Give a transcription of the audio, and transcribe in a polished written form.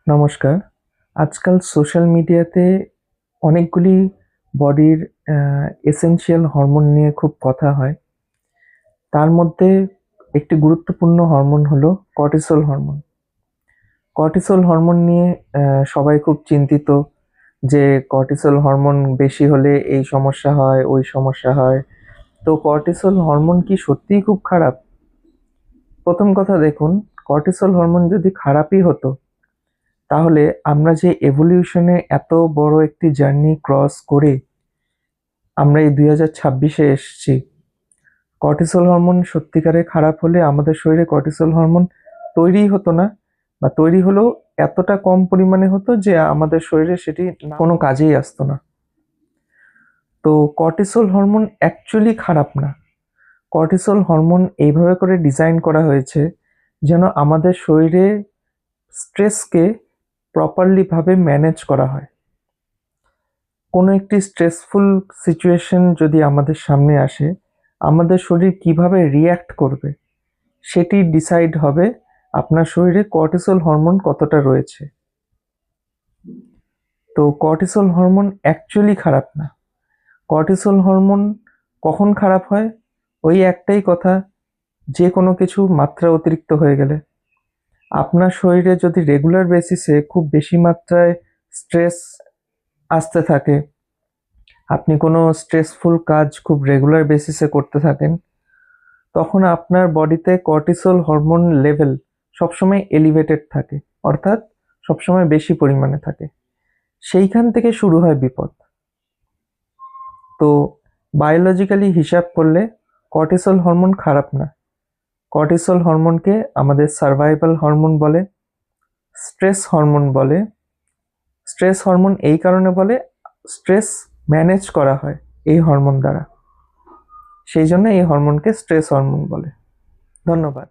নমস্কার। আজকাল সোশ্যাল মিডিয়াতে অনেকগুলি বডির এসেনশিয়াল হরমোন নিয়ে খুব কথা হয়। তার মধ্যে একটি গুরুত্বপূর্ণ হরমোন হলো কর্টিসল হরমোন। কর্টিসল হরমোন নিয়ে সবাই খুব চিন্তিত যে কর্টিসল হরমোন বেশি হলে এই সমস্যা হয়, ওই সমস্যা হয়। তো কর্টিসল হরমোন কি সত্যিই খুব খারাপ? প্রথম কথা দেখুন, কর্টিসল হরমোন যদি খারাপই হতো তাহলে আমরা যে এভলিউশনে এত বড় একটি জার্নি ক্রস করে আমরা এই 2026-এ এসেছি। কর্টিসল হরমোন সত্যিকারে খারাপ হলে আমাদের শরীরে কর্টিসল হরমোন তৈরিই হতো না, বা তৈরি হলেও এতটা কম পরিমাণে হতো যে আমাদের শরীরে সেটি কোনো কাজেই আসতো না। তো কর্টিসল হরমোন অ্যাকচুয়ালি খারাপ না। কর্টিসল হরমোন এইভাবে করে ডিজাইন করা হয়েছে যেন আমাদের শরীরে স্ট্রেসকে প্রপারলি ভাবে ম্যানেজ করা হয়। কোনো একটি স্ট্রেসফুল সিচুয়েশন যদি আমাদের সামনে আসে, আমাদের শরীর কিভাবে রিয়্যাক্ট করবে সেটি ডিসাইড হবে আপনার শরীরে কর্টিসল হরমোন কতটা রয়েছে। তো কর্টিসল হরমোন অ্যাকচুয়ালি খারাপ না। কর্টিসল হরমোন কখন খারাপ হয়? ওই একটাই কথা, যে কোনো কিছু মাত্রা অতিরিক্ত হয়ে গেলে। আপনার শরীরে যদি রেগুলার বেসিসে খুব বেশি মাত্রায় স্ট্রেস আসতে থাকে, আপনি কোনো স্ট্রেসফুল কাজ খুব রেগুলার বেসিসে করতে থাকেন, তখন আপনার বডিতে কর্টিসল হরমোন লেভেল সবসময় এলিভেটেড থাকে, অর্থাৎ সবসময় বেশি পরিমাণে থাকে। সেইখান থেকে শুরু হয় বিপদ। তো বায়োলজিক্যালি হিসাব করলে কর্টিসল হরমোন খারাপ না। কর্টিসল হরমোনকে আমাদের সার্ভাইভাল হরমোন বলে, স্ট্রেস হরমোন বলে। স্ট্রেস হরমোন এই কারণে বলে, স্ট্রেস ম্যানেজ করা হয় এই হরমোন দ্বারা, সেই জন্য এই হরমোনকে স্ট্রেস হরমোন বলে। ধন্যবাদ।